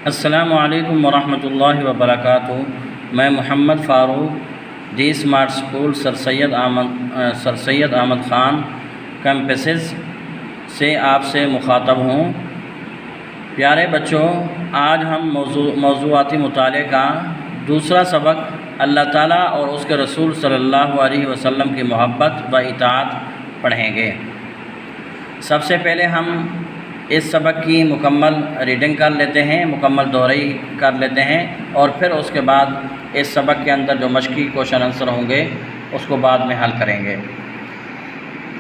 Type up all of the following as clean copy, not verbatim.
السلام علیکم ورحمۃ اللہ وبرکاتہ۔ میں محمد فاروق دی اسمارٹ اسکول سر سید احمد خان کیمپسز سے آپ سے مخاطب ہوں۔ پیارے بچوں، آج ہم موضوعاتی مطالعے کا دوسرا سبق اللہ تعالیٰ اور اس کے رسول صلی اللہ علیہ وسلم کی محبت و اطاعت پڑھیں گے۔ سب سے پہلے ہم اس سبق کی مکمل ریڈنگ کر لیتے ہیں، مکمل دورہی کر لیتے ہیں، اور پھر اس کے بعد اس سبق کے اندر جو مشقی کوشچن آنسر ہوں گے اس کو بعد میں حل کریں گے۔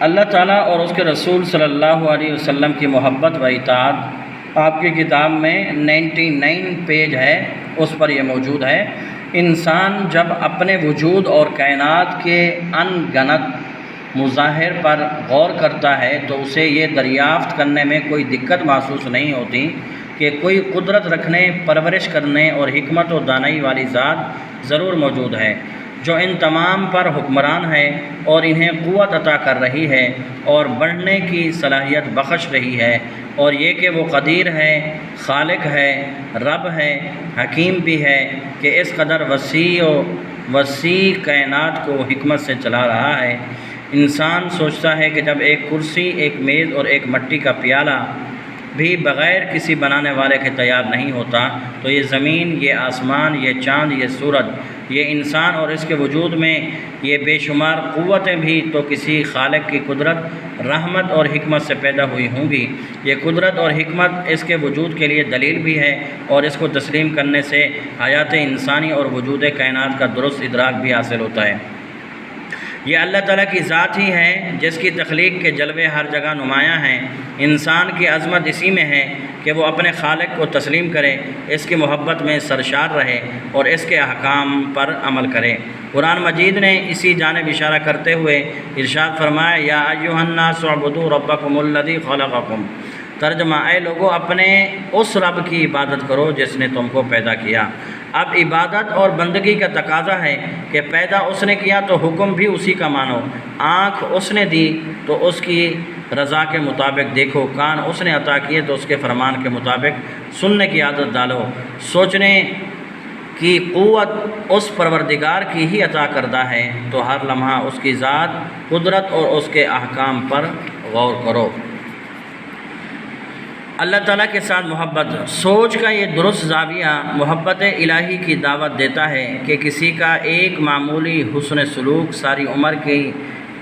اللہ تعالیٰ اور اس کے رسول صلی اللہ علیہ وسلم کی محبت و اطاعت آپ کی کتاب میں 99 پیج ہے، اس پر یہ موجود ہے۔ انسان جب اپنے وجود اور کائنات کے ان گنت مظاہر پر غور کرتا ہے تو اسے یہ دریافت کرنے میں کوئی دقت محسوس نہیں ہوتی کہ کوئی قدرت رکھنے، پرورش کرنے اور حکمت و دانائی والی ذات ضرور موجود ہے، جو ان تمام پر حکمران ہے اور انہیں قوت عطا کر رہی ہے اور بڑھنے کی صلاحیت بخش رہی ہے، اور یہ کہ وہ قدیر ہے، خالق ہے، رب ہے، حکیم بھی ہے کہ اس قدر وسیع کائنات کو حکمت سے چلا رہا ہے۔ انسان سوچتا ہے کہ جب ایک کرسی، ایک میز اور ایک مٹی کا پیالہ بھی بغیر کسی بنانے والے کے تیار نہیں ہوتا، تو یہ زمین، یہ آسمان، یہ چاند، یہ سورج، یہ انسان اور اس کے وجود میں یہ بے شمار قوتیں بھی تو کسی خالق کی قدرت، رحمت اور حکمت سے پیدا ہوئی ہوں گی۔ یہ قدرت اور حکمت اس کے وجود کے لیے دلیل بھی ہے، اور اس کو تسلیم کرنے سے حیات انسانی اور وجود کائنات کا درست ادراک بھی حاصل ہوتا ہے۔ یہ اللہ تعالیٰ کی ذات ہی ہے جس کی تخلیق کے جلوے ہر جگہ نمایاں ہیں۔ انسان کی عظمت اسی میں ہے کہ وہ اپنے خالق کو تسلیم کرے، اس کی محبت میں سرشار رہے اور اس کے احکام پر عمل کرے۔ قرآن مجید نے اسی جانب اشارہ کرتے ہوئے ارشاد فرمایا، یا ایھا الناس اعبدوا ربکم الذی خلقکم۔ ترجمہ، اے لوگو اپنے اس رب کی عبادت کرو جس نے تم کو پیدا کیا۔ اب عبادت اور بندگی کا تقاضا ہے کہ پیدا اس نے کیا تو حکم بھی اسی کا مانو، آنکھ اس نے دی تو اس کی رضا کے مطابق دیکھو، کان اس نے عطا کیے تو اس کے فرمان کے مطابق سننے کی عادت ڈالو، سوچنے کی قوت اس پروردگار کی ہی عطا کردہ ہے، تو ہر لمحہ اس کی ذات، قدرت اور اس کے احکام پر غور کرو۔ اللہ تعالیٰ کے ساتھ محبت، سوچ کا یہ درست زاویہ محبت الہی کی دعوت دیتا ہے کہ کسی کا ایک معمولی حسن سلوک ساری عمر کی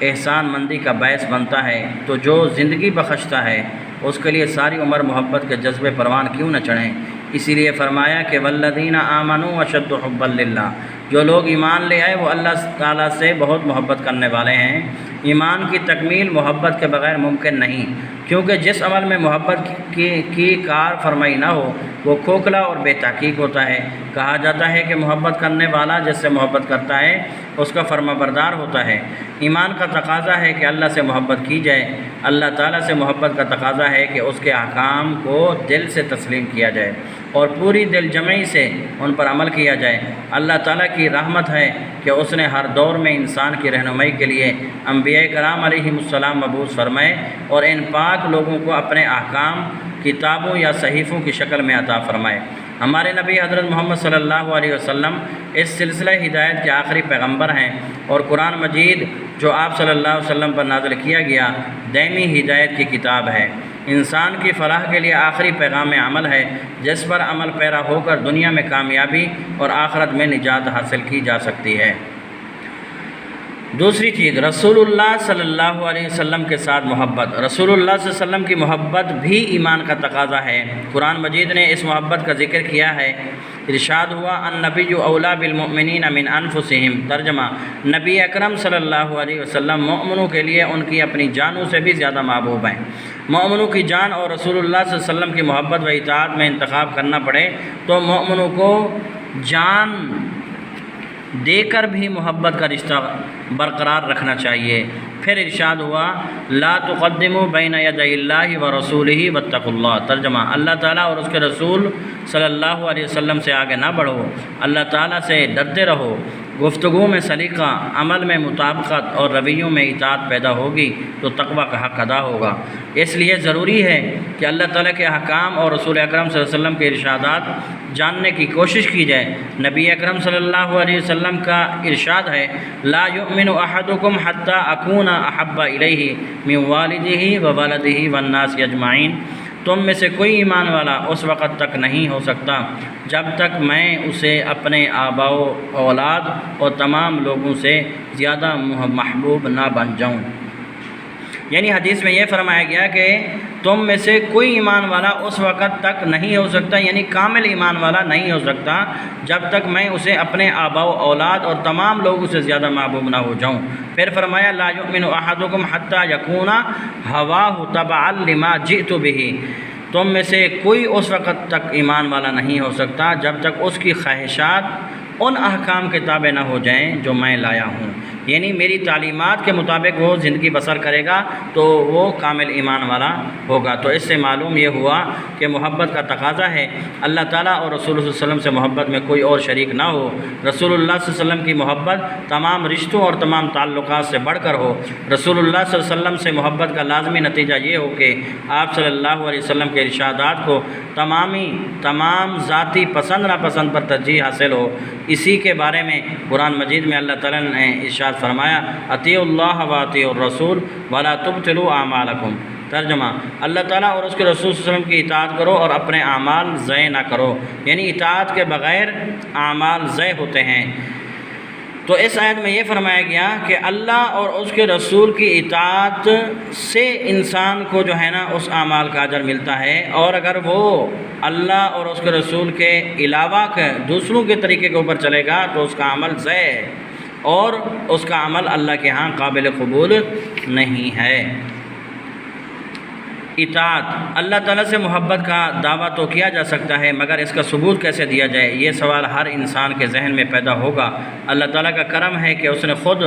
احسان مندی کا باعث بنتا ہے، تو جو زندگی بخشتا ہے اس کے لیے ساری عمر محبت کے جذبے پروان کیوں نہ چڑھیں۔ اسی لیے فرمایا کہ والذین آمنوا اشد حبا للہ، جو لوگ ایمان لے آئے وہ اللہ تعالیٰ سے بہت محبت کرنے والے ہیں۔ ایمان کی تکمیل محبت کے بغیر ممکن نہیں، کیونکہ جس عمل میں محبت کی کار فرمائی نہ ہو وہ کھوکھلا اور بے تحقیق ہوتا ہے۔ کہا جاتا ہے کہ محبت کرنے والا جس سے محبت کرتا ہے اس کا فرما بردار ہوتا ہے۔ ایمان کا تقاضا ہے کہ اللہ سے محبت کی جائے، اللہ تعالیٰ سے محبت کا تقاضا ہے کہ اس کے احکام کو دل سے تسلیم کیا جائے اور پوری دل جمعی سے ان پر عمل کیا جائے۔ اللہ تعالیٰ کی رحمت ہے کہ اس نے ہر دور میں انسان کی رہنمائی کے لیے انبیاء کرام علیہم السلام مبعوث فرمائے اور ان پاک لوگوں کو اپنے احکام کتابوں یا صحیفوں کی شکل میں عطا فرمائے۔ ہمارے نبی حضرت محمد صلی اللہ علیہ وسلم اس سلسلہ ہدایت کے آخری پیغمبر ہیں، اور قرآن مجید جو آپ صلی اللہ علیہ وسلم پر نازل کیا گیا دائمی ہدایت کی کتاب ہے، انسان کی فلاح کے لیے آخری پیغام عمل ہے جس پر عمل پیرا ہو کر دنیا میں کامیابی اور آخرت میں نجات حاصل کی جا سکتی ہے۔ دوسری چیز، رسول اللہ صلی اللہ علیہ وسلم کے ساتھ محبت۔ رسول اللہ صلی اللہ علیہ وسلم کی محبت بھی ایمان کا تقاضا ہے۔ قرآن مجید نے اس محبت کا ذکر کیا ہے، ارشاد ہوا النبی اولیٰ بالمؤمنین من انفسہم۔ ترجمہ، نبی اکرم صلی اللہ علیہ وسلم مومنوں کے لیے ان کی اپنی جانوں سے بھی زیادہ محبوب ہیں۔ مومنوں کی جان اور رسول اللہ صلی اللہ علیہ وسلم کی محبت و اطاعت میں انتخاب کرنا پڑے تو مومنوں کو جان دے کر بھی محبت کا رشتہ برقرار رکھنا چاہیے۔ پھر ارشاد ہوا لا تقدموا بین یدی اللہ ورسولہ واتقوا اللہ۔ ترجمہ، اللہ تعالیٰ اور اس کے رسول صلی اللہ علیہ وسلم سے آگے نہ بڑھو، اللہ تعالیٰ سے ڈرتے رہو گفتگو میں سلیقہ، عمل میں مطابقت اور رویوں میں اطاعت پیدا ہوگی تو تقویٰ کا حق ادا ہوگا۔ اس لیے ضروری ہے کہ اللہ تعالیٰ کے احکام اور رسول اکرم صلی اللہ علیہ وسلم کے ارشادات جاننے کی کوشش کی جائے۔ نبی اکرم صلی اللہ علیہ وسلم کا ارشاد ہے، لا یؤمن احدکم حتی اکون احب الیہ من والدہ وولدہ والناس اجمعین، تم میں سے کوئی ایمان والا اس وقت تک نہیں ہو سکتا جب تک میں اسے اپنے آباء و اولاد اور تمام لوگوں سے زیادہ محبوب نہ بن جاؤں۔ یعنی حدیث میں یہ فرمایا گیا کہ تم میں سے کوئی ایمان والا اس وقت تک نہیں ہو سکتا، یعنی کامل ایمان والا نہیں ہو سکتا جب تک میں اسے اپنے آباء و اولاد اور تمام لوگوں سے زیادہ محبوب نہ ہو جاؤں۔ پھر فرمایا، لا یؤمن احدکم حتی یکون ہواہ تبعا لما جئت بہ، تم میں سے کوئی اس وقت تک ایمان والا نہیں ہو سکتا جب تک اس کی خواہشات ان احکام کے تابع نہ ہو جائیں جو میں لایا ہوں، یعنی میری تعلیمات کے مطابق وہ زندگی بسر کرے گا تو وہ کامل ایمان والا ہوگا۔ تو اس سے معلوم یہ ہوا کہ محبت کا تقاضا ہے اللہ تعالیٰ اور رسول اللہ صلی اللہ علیہ وسلم سے محبت میں کوئی اور شریک نہ ہو۔ رسول اللہ صلی اللہ علیہ وسلم کی محبت تمام رشتوں اور تمام تعلقات سے بڑھ کر ہو۔ رسول اللہ صلی اللہ علیہ وسلم سے محبت کا لازمی نتیجہ یہ ہو کہ آپ صلی اللہ علیہ وسلم کے ارشادات کو تمام ذاتی پسند ناپسند پر ترجیح حاصل ہو۔ اسی کے بارے میں قرآن مجید میں اللہ تعالیٰ نے ارشاد فرمایا، اطیعوا اللہ و اطیعوا الرسول ولا تبطلوا اعمالکم۔ ترجمہ، اللہ تعالیٰ اور اس کے رسول صلی اللہ علیہ وسلم کی اطاعت کرو اور اپنے اعمال ضائع نہ کرو، یعنی اطاعت کے بغیر اعمال ضائع ہوتے ہیں۔ تو اس آیت میں یہ فرمایا گیا کہ اللہ اور اس کے رسول کی اطاعت سے انسان کو جو ہے نا اس اعمال کا اجر ملتا ہے، اور اگر وہ اللہ اور اس کے رسول کے علاوہ کے دوسروں کے طریقے کے اوپر چلے گا تو اس کا عمل ضائع ہے اور اس کا عمل اللہ کے ہاں قابل قبول نہیں ہے۔ اطاعت، اللہ تعالیٰ سے محبت کا دعویٰ تو کیا جا سکتا ہے، مگر اس کا ثبوت کیسے دیا جائے، یہ سوال ہر انسان کے ذہن میں پیدا ہوگا۔ اللہ تعالیٰ کا کرم ہے کہ اس نے خود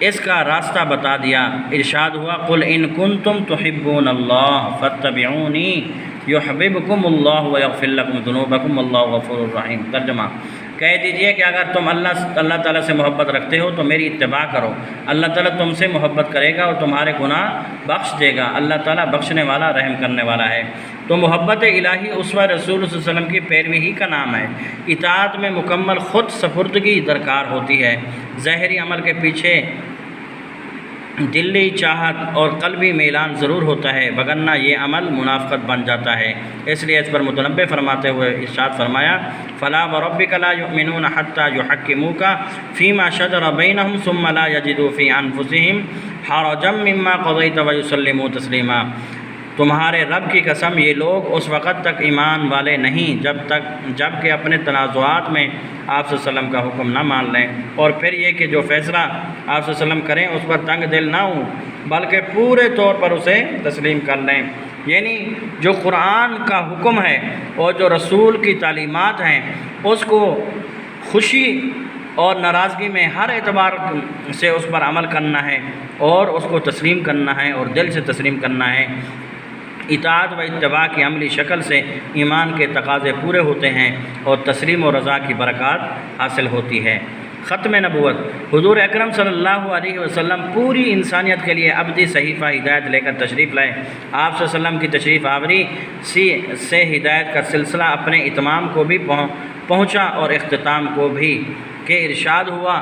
اس کا راستہ بتا دیا۔ ارشاد ہوا، قل ان کنتم تحبون اللہ فاتبعونی یحببکم اللہ ویغفر لکم ذنوبکم واللہ غفور الرحیم۔ ترجمہ، کہہ دیجئے کہ اگر تم اللہ تعالیٰ سے محبت رکھتے ہو تو میری اتباع کرو، اللہ تعالیٰ تم سے محبت کرے گا اور تمہارے گناہ بخش دے گا۔ اللہ تعالیٰ بخشنے والا، رحم کرنے والا ہے۔ تو محبت الہی اسوہ رسول صلی اللہ علیہ وسلم کی پیروی ہی کا نام ہے۔ اطاعت میں مکمل خود سپردگی درکار ہوتی ہے۔ ظاہری عمل کے پیچھے دلی چاہت اور قلبی میلان ضرور ہوتا ہے، وگرنہ یہ عمل منافقت بن جاتا ہے۔ اس لیے اس پر متنبہ فرماتے ہوئے ارشاد فرمایا، فلا وربک لا یؤمنون حتی یحکموک فیما شجر بینہم ثم لا یجدوا فی انفسہم حرجا مما قضیت ویسلموا تسلیما۔ تمہارے رب کی قسم، یہ لوگ اس وقت تک ایمان والے نہیں جب کہ اپنے تنازعات میں آپ صلی اللہ علیہ وسلم کا حکم نہ مان لیں، اور پھر یہ کہ جو فیصلہ آپ صلی اللہ علیہ وسلم کریں اس پر تنگ دل نہ ہوں بلکہ پورے طور پر اسے تسلیم کر لیں۔ یعنی جو قرآن کا حکم ہے اور جو رسول کی تعلیمات ہیں اس کو خوشی اور ناراضگی میں ہر اعتبار سے اس پر عمل کرنا ہے اور اس کو تسلیم کرنا ہے اور دل سے تسلیم کرنا ہے۔ اطاعت و اتباع کی عملی شکل سے ایمان کے تقاضے پورے ہوتے ہیں اور تسلیم و رضا کی برکات حاصل ہوتی ہے۔ ختم نبوت، حضور اکرم صلی اللہ علیہ وسلم پوری انسانیت کے لیے ابدی صحیفہ ہدایت لے کر تشریف لائے۔ آپ صلی اللہ علیہ وسلم کی تشریف آوری سے ہدایت کا سلسلہ اپنے اتمام کو بھی پہنچا اور اختتام کو بھی، کہ ارشاد ہوا،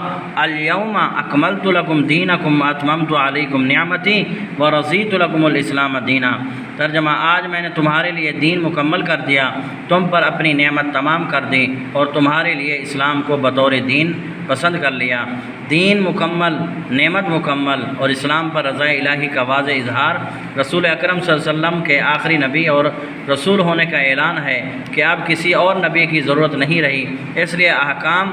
الیوم اکملت لکم دینکم واتممت علیکم نعمتی ورضیت لکم الاسلام دینا۔ ترجمہ، آج میں نے تمہارے لیے دین مکمل کر دیا، تم پر اپنی نعمت تمام کر دی اور تمہارے لیے اسلام کو بطور دین پسند کر لیا۔ دین مکمل، نعمت مکمل اور اسلام پر رضا الہی کا واضح اظہار رسول اکرم صلی اللہ علیہ وسلم کے آخری نبی اور رسول ہونے کا اعلان ہے کہ اب کسی اور نبی کی ضرورت نہیں رہی، اس لیے احکام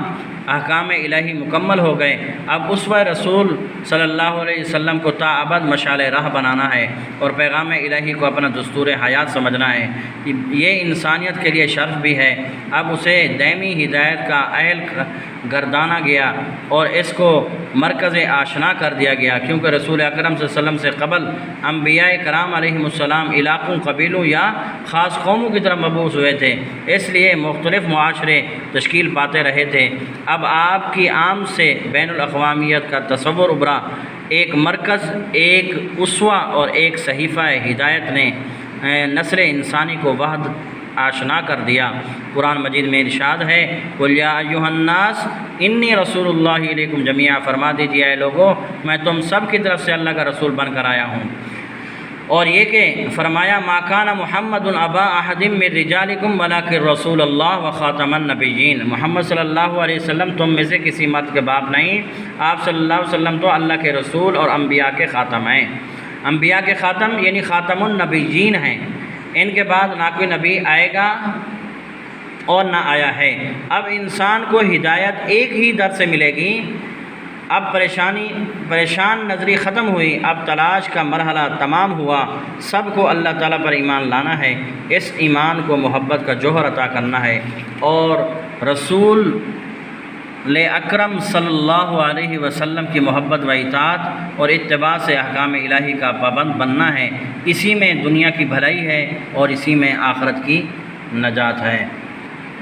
الہی مکمل ہو گئے۔ اب اسوہ رسول صلی اللہ علیہ وسلم کو تا ابد مشعل راہ بنانا ہے اور پیغام الہی کو اپنا دستور حیات سمجھنا ہے۔ یہ انسانیت کے لیے شرف بھی ہے۔ اب اسے دائمی ہدایت کا اہل گردانا گیا اور اس کو کو مرکز آشنا کر دیا گیا، کیونکہ رسول اکرم صلی اللہ علیہ وسلم سے قبل انبیاء کرام علیہم السلام علاقوں، قبیلوں یا خاص قوموں کی طرف مبعوث ہوئے تھے، اس لیے مختلف معاشرے تشکیل پاتے رہے تھے۔ اب آپ کی عام سے بین الاقوامیت کا تصور ابھرا، ایک مرکز، ایک اسوہ اور ایک صحیفہ ہدایت نے نسل انسانی کو وحد آشنا کر دیا۔ قرآن مجید میں ارشاد ہے، قُلْ يَا أَيُّهَا النَّاسُ إِنِّي رَسُولُ اللَّهِ إِلَيْكُمْ جَمِيعًا، فرما دیجیے اے لوگو میں تم سب کی طرف سے اللہ کا رسول بن کر آیا ہوں۔ اور یہ کہ فرمایا مَا كَانَ مُحَمَّدٌ أَبَا أَحَدٍ مِّن رِجَالِكُمْ وَلَٰكِن رَّسُولَ اللَّهِ وَخَاتَمَ النَّبِيِّينَ، محمد صلی اللہ علیہ وسلم تم میں سے کسی مرد کے باپ نہیں، آپ صلی اللہ علیہ وسلم تو اللہ کے رسول اور انبیاء کے خاتم ہیں۔ انبیاء کے خاتم یعنی خاتم النبیین ہیں، ان کے بعد نہ کوئی نبی آئے گا اور نہ آیا ہے۔ اب انسان کو ہدایت ایک ہی در سے ملے گی۔ اب پریشان نظری ختم ہوئی، اب تلاش کا مرحلہ تمام ہوا، سب کو اللہ تعالیٰ پر ایمان لانا ہے، اس ایمان کو محبت کا جوہر عطا کرنا ہے اور رسول اکرم صلی اللہ علیہ وسلم کی محبت و اطاعت اور اتباع سے احکام الہی کا پابند بننا ہے۔ اسی میں دنیا کی بھلائی ہے اور اسی میں آخرت کی نجات ہے۔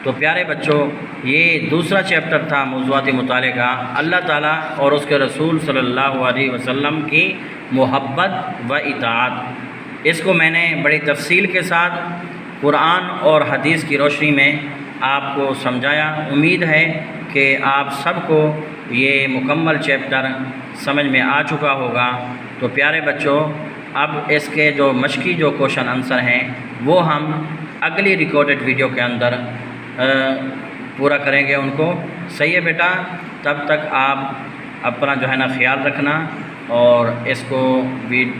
تو پیارے بچوں، یہ دوسرا چیپٹر تھا موضوعات مطالعے کا، اللہ تعالیٰ اور اس کے رسول صلی اللہ علیہ وسلم کی محبت و اطاعت۔ اس کو میں نے بڑی تفصیل کے ساتھ قرآن اور حدیث کی روشنی میں آپ کو سمجھایا۔ امید ہے کہ آپ سب کو یہ مکمل چیپٹر سمجھ میں آ چکا ہوگا۔ تو پیارے بچوں، اب اس کے جو مشقی جو کوشچن آنسر ہیں وہ ہم اگلی ریکارڈڈ ویڈیو کے اندر پورا کریں گے ان کو۔ صحیح ہے بیٹا؟ تب تک آپ اپنا جو ہے نا خیال رکھنا اور اس کو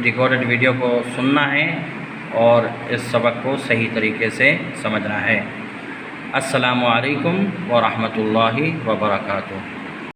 ریکارڈڈ ویڈیو کو سننا ہے اور اس سبق کو صحیح طریقے سے سمجھنا ہے۔ السلام علیکم ورحمۃ اللہ وبرکاتہ۔